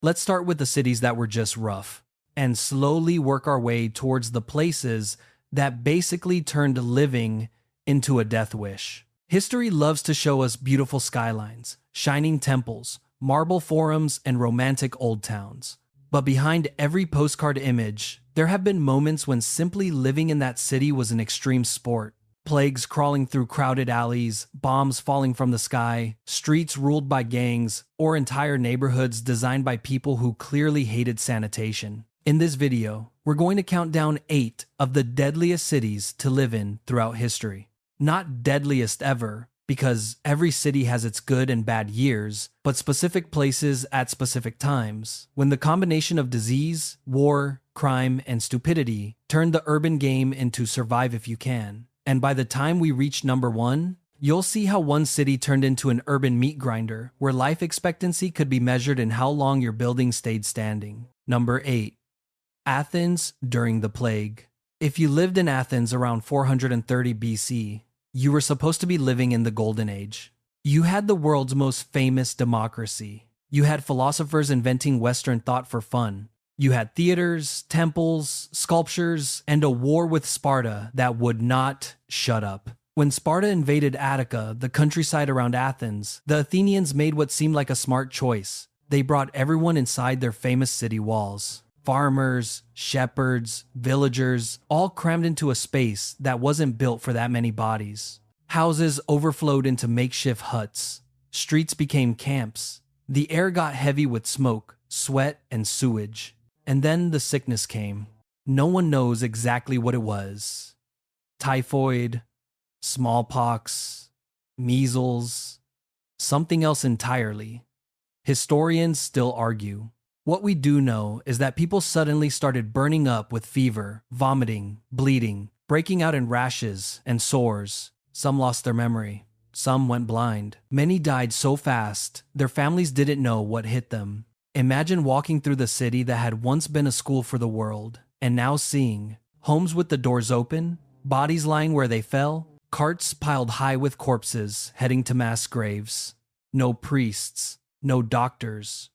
Let's start with the cities that were just rough, and slowly work our way towards the places that basically turned living into a death wish. History loves to show us beautiful skylines, shining temples, marble forums, and romantic old towns. But behind every postcard image, there have been moments when simply living in that city was an extreme sport. Plagues crawling through crowded alleys, bombs falling from the sky, streets ruled by gangs, or entire neighborhoods designed by people who clearly hated sanitation. In this video, we're going to count down 8 of the deadliest cities to live in throughout history. Not deadliest ever, because every city has its good and bad years, but specific places at specific times, when the combination of disease, war, crime, and stupidity turned the urban game into survive if you can. And by the time we reach number 1, you'll see how one city turned into an urban meat grinder, where life expectancy could be measured in how long your building stayed standing. Number 8. Athens during the plague. If you lived in Athens around 430 BC, you were supposed to be living in the Golden Age. You had the world's most famous democracy. You had philosophers inventing Western thought for fun. You had theaters, temples, sculptures, and a war with Sparta that would not shut up. When Sparta invaded Attica, the countryside around Athens, the Athenians made what seemed like a smart choice. They brought everyone inside their famous city walls. Farmers, shepherds, villagers, all crammed into a space that wasn't built for that many bodies. Houses overflowed into makeshift huts. Streets became camps. The air got heavy with smoke, sweat, and sewage. And then the sickness came. No one knows exactly what it was. Typhoid, smallpox, measles, something else entirely. Historians still argue. What we do know is that people suddenly started burning up with fever, vomiting, bleeding, breaking out in rashes and sores. Some lost their memory. Some went blind. Many died so fast, their families didn't know what hit them. Imagine walking through the city that had once been a school for the world, and now seeing homes with the doors open, bodies lying where they fell, carts piled high with corpses heading to mass graves. No priests, no doctors,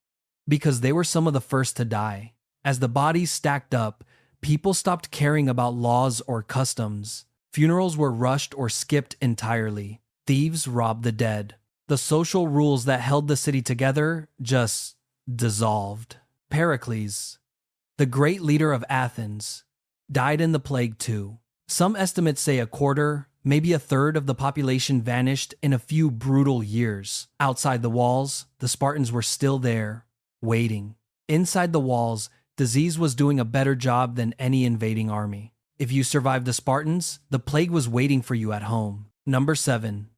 because they were some of the first to die. As the bodies stacked up, people stopped caring about laws or customs. Funerals were rushed or skipped entirely. Thieves robbed the dead. The social rules that held the city together just dissolved. Pericles, the great leader of Athens, died in the plague too. Some estimates say a quarter, maybe a third of the population vanished in a few brutal years. Outside the walls, the Spartans were still there, waiting. Inside the walls, disease was doing a better job than any invading army. If you survived the Spartans, the plague was waiting for you at home. Number 7.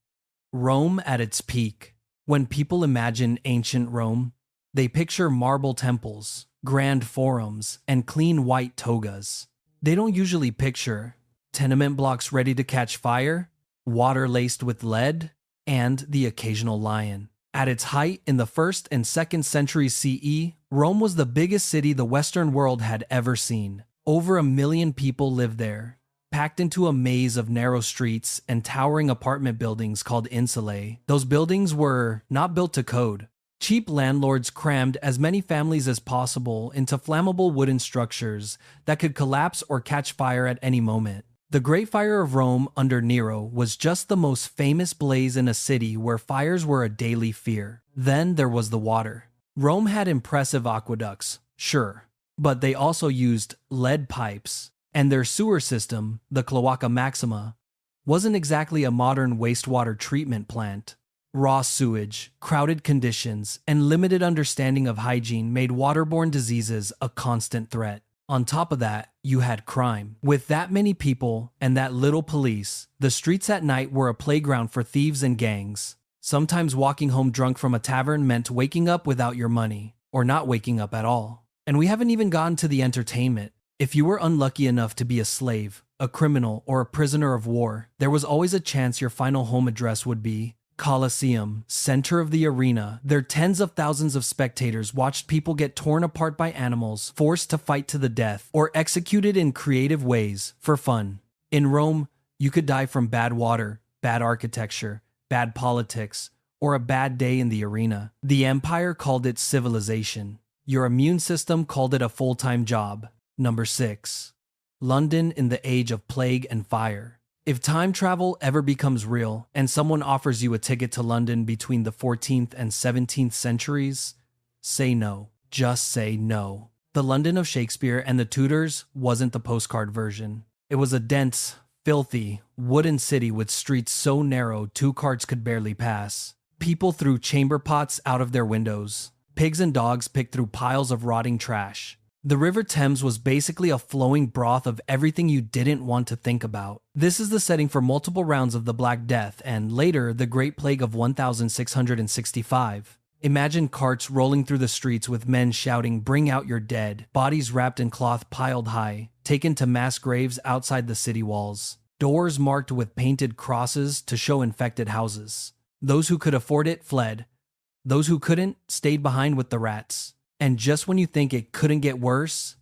Rome at its peak. When people imagine ancient Rome, they picture marble temples, grand forums, and clean white togas. They don't usually picture tenement blocks ready to catch fire, water laced with lead, and the occasional lion. At its height in the 1st and 2nd centuries CE, Rome was the biggest city the Western world had ever seen. Over 1 million people lived there, packed into a maze of narrow streets and towering apartment buildings called insulae. Those buildings were not built to code. Cheap landlords crammed as many families as possible into flammable wooden structures that could collapse or catch fire at any moment. The Great Fire of Rome under Nero was just the most famous blaze in a city where fires were a daily fear. Then there was the water. Rome had impressive aqueducts, sure, but they also used lead pipes, and their sewer system, the Cloaca Maxima, wasn't exactly a modern wastewater treatment plant. Raw sewage, crowded conditions, and limited understanding of hygiene made waterborne diseases a constant threat. On top of that, you had crime. With that many people and that little police, the streets at night were a playground for thieves and gangs. Sometimes walking home drunk from a tavern meant waking up without your money, or not waking up at all. And we haven't even gotten to the entertainment. If you were unlucky enough to be a slave, a criminal, or a prisoner of war, there was always a chance your final home address would be Colosseum, center of the arena. There tens of thousands of spectators watched people get torn apart by animals, forced to fight to the death, or executed in creative ways for fun. In Rome, you could die from bad water, bad architecture, bad politics, or a bad day in the arena. The empire called it civilization. Your immune system called it a full-time job. Number 6. London in the age of plague and fire. If time travel ever becomes real and someone offers you a ticket to London between the 14th and 17th centuries, say no. Just say no. The London of Shakespeare and the Tudors wasn't the postcard version. It was a dense, filthy, wooden city with streets so narrow 2 carts could barely pass. People threw chamber pots out of their windows. Pigs and dogs picked through piles of rotting trash. The River Thames was basically a flowing broth of everything you didn't want to think about. This is the setting for multiple rounds of the Black Death and later the Great Plague of 1665. Imagine carts rolling through the streets with men shouting, "Bring out your dead," bodies wrapped in cloth piled high, taken to mass graves outside the city walls. Doors marked with painted crosses to show infected houses. Those who could afford it fled. Those who couldn't stayed behind with the rats. And just when you think it couldn't get worse,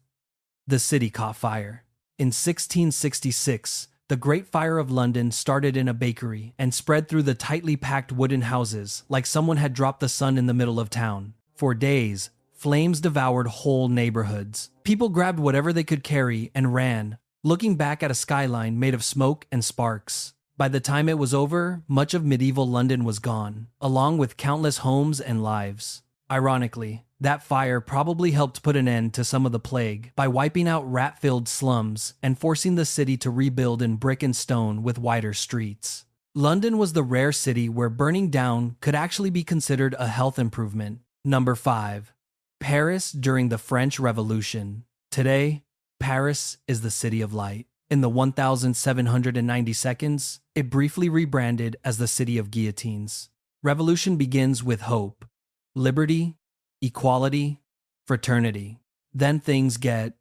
the city caught fire. In 1666, the Great Fire of London started in a bakery and spread through the tightly packed wooden houses like someone had dropped the sun in the middle of town. For days, flames devoured whole neighborhoods. People grabbed whatever they could carry and ran, looking back at a skyline made of smoke and sparks. By the time it was over, much of medieval London was gone, along with countless homes and lives. Ironically, that fire probably helped put an end to some of the plague by wiping out rat-filled slums and forcing the city to rebuild in brick and stone with wider streets. London was the rare city where burning down could actually be considered a health improvement. Number 5. Paris during the French Revolution. Today, Paris is the city of light. In the 1790 seconds, it briefly rebranded as the city of guillotines. Revolution begins with hope, liberty, equality, fraternity. Then things get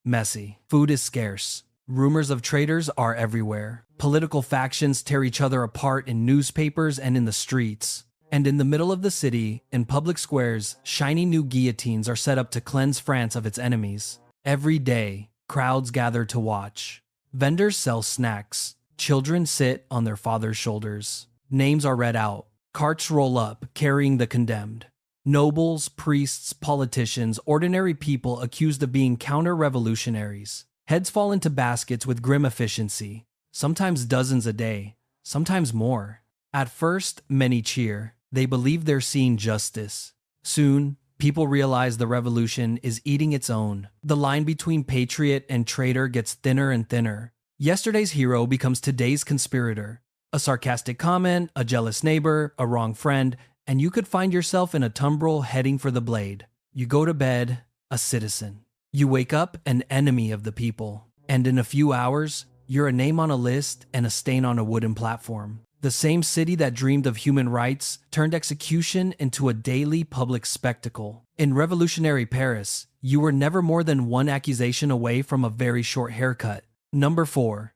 messy. Food is scarce. Rumors of traitors are everywhere. Political factions tear each other apart in newspapers and in the streets. And in the middle of the city, in public squares, shiny new guillotines are set up to cleanse France of its enemies. Every day, crowds gather to watch. Vendors sell snacks. Children sit on their father's shoulders. Names are read out. Carts roll up, carrying the condemned. Nobles, priests, politicians, ordinary people accused of being counter-revolutionaries. Heads fall into baskets with grim efficiency, sometimes dozens a day, sometimes more. At first, many cheer. They believe they're seeing justice. Soon, people realize the revolution is eating its own. The line between patriot and traitor gets thinner and thinner. Yesterday's hero becomes today's conspirator. A sarcastic comment, a jealous neighbor, a wrong friend, and you could find yourself in a tumbril heading for the blade. You go to bed, a citizen. You wake up, an enemy of the people. And in a few hours, you're a name on a list and a stain on a wooden platform. The same city that dreamed of human rights turned execution into a daily public spectacle. In revolutionary Paris, you were never more than one accusation away from a very short haircut. Number 4.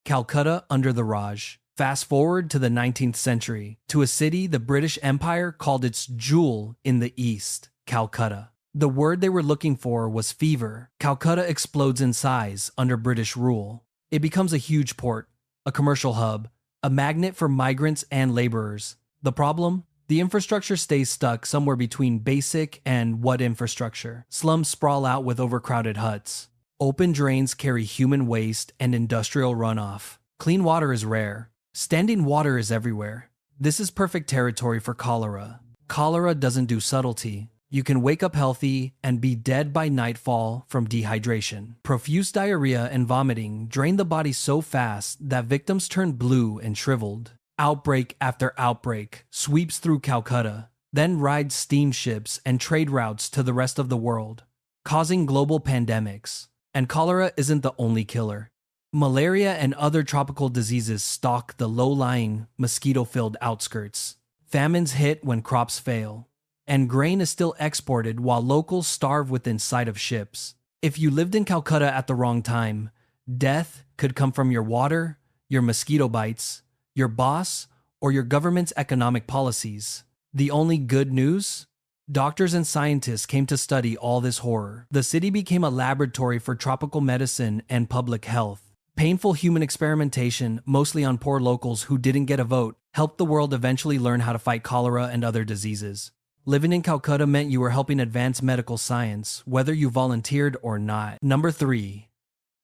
Calcutta under the Raj. Fast forward to the 19th century, to a city the British Empire called its jewel in the East, Calcutta. The word they were looking for was fever. Calcutta explodes in size under British rule. It becomes a huge port, a commercial hub, a magnet for migrants and laborers. The problem? The infrastructure stays stuck somewhere between basic and what infrastructure. Slums sprawl out with overcrowded huts. Open drains carry human waste and industrial runoff. Clean water is rare. Standing water is everywhere. This is perfect territory for cholera. Cholera doesn't do subtlety. You can wake up healthy and be dead by nightfall from dehydration. Profuse diarrhea and vomiting drain the body so fast that victims turn blue and shriveled. Outbreak after outbreak sweeps through Calcutta, then rides steamships and trade routes to the rest of the world, causing global pandemics. And cholera isn't the only killer. Malaria and other tropical diseases stalk the low-lying, mosquito-filled outskirts. Famines hit when crops fail, and grain is still exported while locals starve within sight of ships. If you lived in Calcutta at the wrong time, death could come from your water, your mosquito bites, your boss, or your government's economic policies. The only good news? Doctors and scientists came to study all this horror. The city became a laboratory for tropical medicine and public health. Painful human experimentation, mostly on poor locals who didn't get a vote, helped the world eventually learn how to fight cholera and other diseases. Living in Calcutta meant you were helping advance medical science, whether you volunteered or not. Number 3.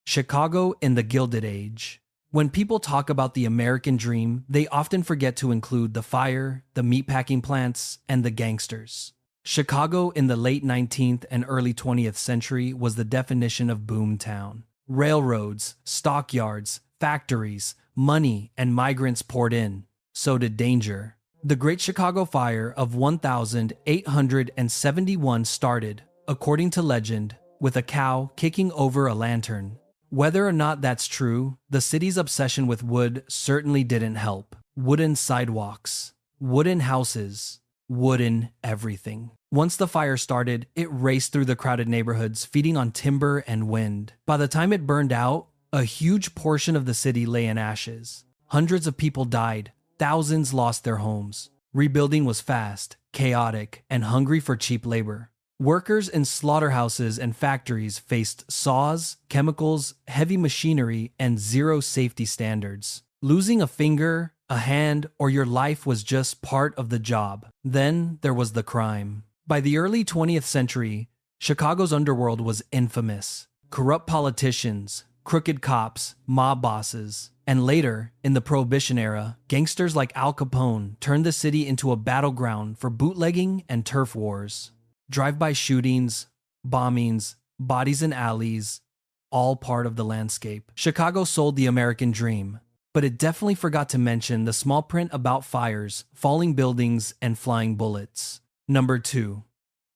Chicago in the Gilded Age. When people talk about the American dream, they often forget to include the fire, the meatpacking plants, and the gangsters. Chicago in the late 19th and early 20th century was the definition of boomtown. Railroads, stockyards, factories, money, and migrants poured in. So did danger. The Great Chicago Fire of 1871 started, according to legend, with a cow kicking over a lantern. Whether or not that's true, the city's obsession with wood certainly didn't help. Wooden sidewalks, wooden houses, wooden everything. Once the fire started, it raced through the crowded neighborhoods, feeding on timber and wind. By the time it burned out, a huge portion of the city lay in ashes. Hundreds of people died. Thousands lost their homes. Rebuilding was fast, chaotic, and hungry for cheap labor. Workers in slaughterhouses and factories faced saws, chemicals, heavy machinery, and zero safety standards. Losing a finger, a hand, or your life was just part of the job. Then there was the crime. By the early 20th century, Chicago's underworld was infamous. Corrupt politicians, crooked cops, mob bosses, and later, in the Prohibition era, gangsters like Al Capone turned the city into a battleground for bootlegging and turf wars. Drive-by shootings, bombings, bodies in alleys, all part of the landscape. Chicago sold the American dream, but it definitely forgot to mention the small print about fires, falling buildings, and flying bullets. Number 2.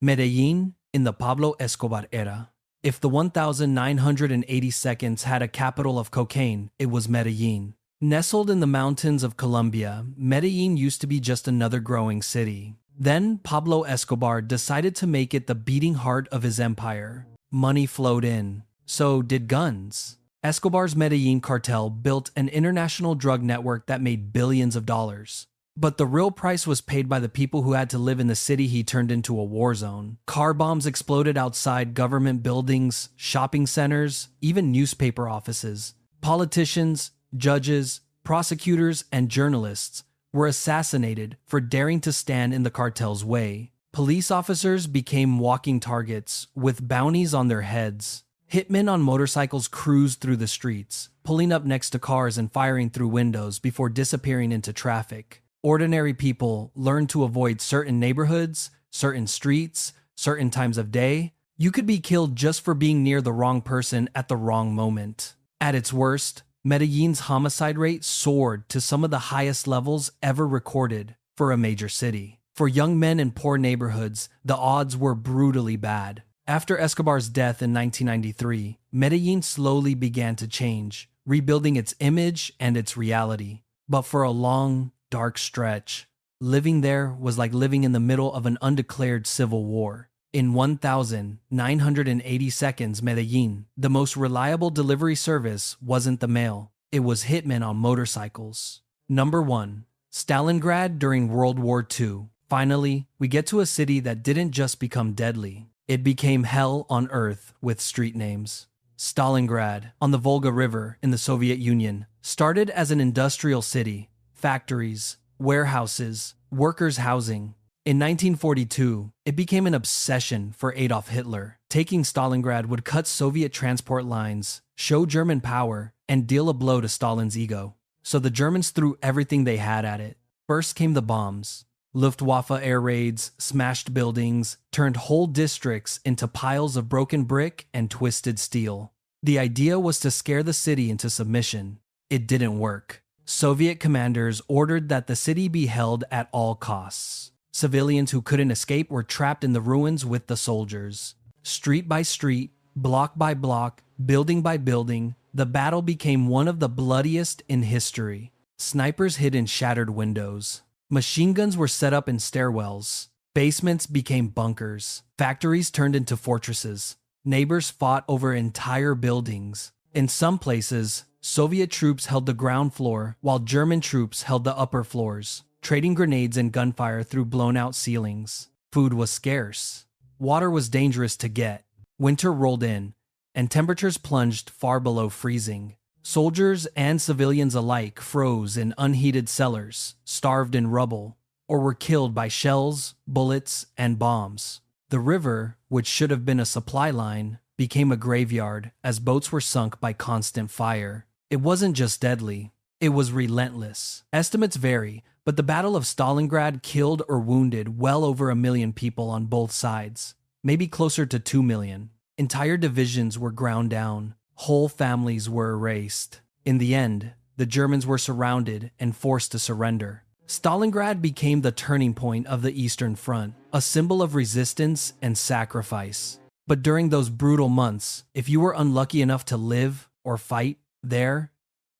Medellin in the Pablo Escobar era. If the 1980 seconds had a capital of cocaine, it was Medellin. Nestled in the mountains of Colombia, Medellin used to be just another growing city. Then Pablo Escobar decided to make it the beating heart of his empire. Money flowed in. So did guns. Escobar's Medellin cartel built an international drug network that made billions of dollars. But the real price was paid by the people who had to live in the city he turned into a war zone. Car bombs exploded outside government buildings, shopping centers, even newspaper offices. Politicians, judges, prosecutors, and journalists were assassinated for daring to stand in the cartel's way. Police officers became walking targets with bounties on their heads. Hitmen on motorcycles cruised through the streets, pulling up next to cars and firing through windows before disappearing into traffic. Ordinary people learned to avoid certain neighborhoods, certain streets, certain times of day. You could be killed just for being near the wrong person at the wrong moment. At its worst, Medellin's homicide rate soared to some of the highest levels ever recorded for a major city. For young men in poor neighborhoods, the odds were brutally bad. After Escobar's death in 1993, Medellin slowly began to change, rebuilding its image and its reality. But for a long, dark stretch, living there was like living in the middle of an undeclared civil war. In 1980 seconds, Medellin, the most reliable delivery service wasn't the mail. It was hitmen on motorcycles. Number 1. Stalingrad during World War II. Finally, we get to a city that didn't just become deadly. It became hell on earth with street names. Stalingrad, on the Volga River in the Soviet Union, started as an industrial city. Factories, warehouses, workers' housing. In 1942, it became an obsession for Adolf Hitler. Taking Stalingrad would cut Soviet transport lines, show German power, and deal a blow to Stalin's ego. So the Germans threw everything they had at it. First came the bombs. Luftwaffe air raids smashed buildings, turned whole districts into piles of broken brick and twisted steel. The idea was to scare the city into submission. It didn't work. Soviet commanders ordered that the city be held at all costs. Civilians who couldn't escape were trapped in the ruins with the soldiers. Street by street, block by block, building by building, the battle became one of the bloodiest in history. Snipers hid in shattered windows. Machine guns were set up in stairwells. Basements became bunkers. Factories turned into fortresses. Neighbors fought over entire buildings. In some places, Soviet troops held the ground floor while German troops held the upper floors, trading grenades and gunfire through blown-out ceilings. Food was scarce. Water was dangerous to get. Winter rolled in, and temperatures plunged far below freezing. Soldiers and civilians alike froze in unheated cellars, starved in rubble, or were killed by shells, bullets, and bombs. The river, which should have been a supply line, became a graveyard as boats were sunk by constant fire. It wasn't just deadly, it was relentless. Estimates vary, but the Battle of Stalingrad killed or wounded well over 1 million people on both sides, maybe closer to 2 million. Entire divisions were ground down, whole families were erased. In the end, the Germans were surrounded and forced to surrender. Stalingrad became the turning point of the Eastern Front, a symbol of resistance and sacrifice. But during those brutal months, if you were unlucky enough to live or fight there,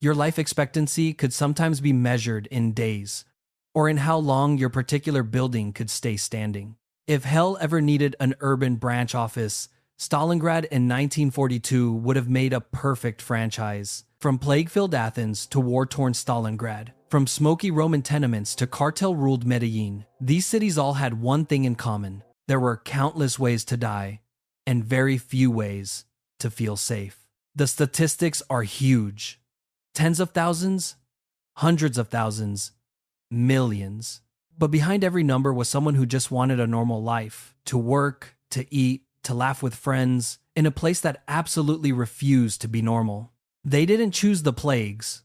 your life expectancy could sometimes be measured in days, or in how long your particular building could stay standing. If hell ever needed an urban branch office, Stalingrad in 1942 would have made a perfect franchise. From plague-filled Athens to war-torn Stalingrad, from smoky Roman tenements to cartel-ruled Medellin, these cities all had one thing in common. There were countless ways to die, and very few ways to feel safe. The statistics are huge. Tens of thousands, hundreds of thousands, millions. But behind every number was someone who just wanted a normal life, to work, to eat, to laugh with friends, in a place that absolutely refused to be normal. They didn't choose the plagues,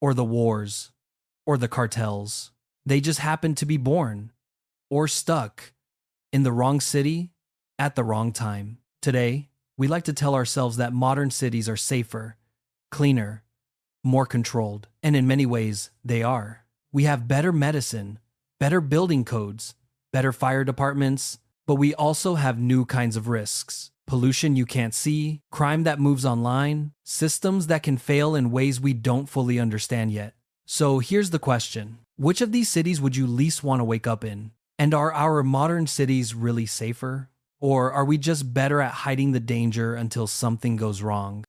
or the wars, or the cartels. They just happened to be born, or stuck, in the wrong city, at the wrong time. Today, we like to tell ourselves that modern cities are safer, cleaner, more controlled, and in many ways, they are. We have better medicine, better building codes, better fire departments, but we also have new kinds of risks. Pollution you can't see, crime that moves online, systems that can fail in ways we don't fully understand yet. So here's the question. Which of these cities would you least want to wake up in? And are our modern cities really safer? Or are we just better at hiding the danger until something goes wrong?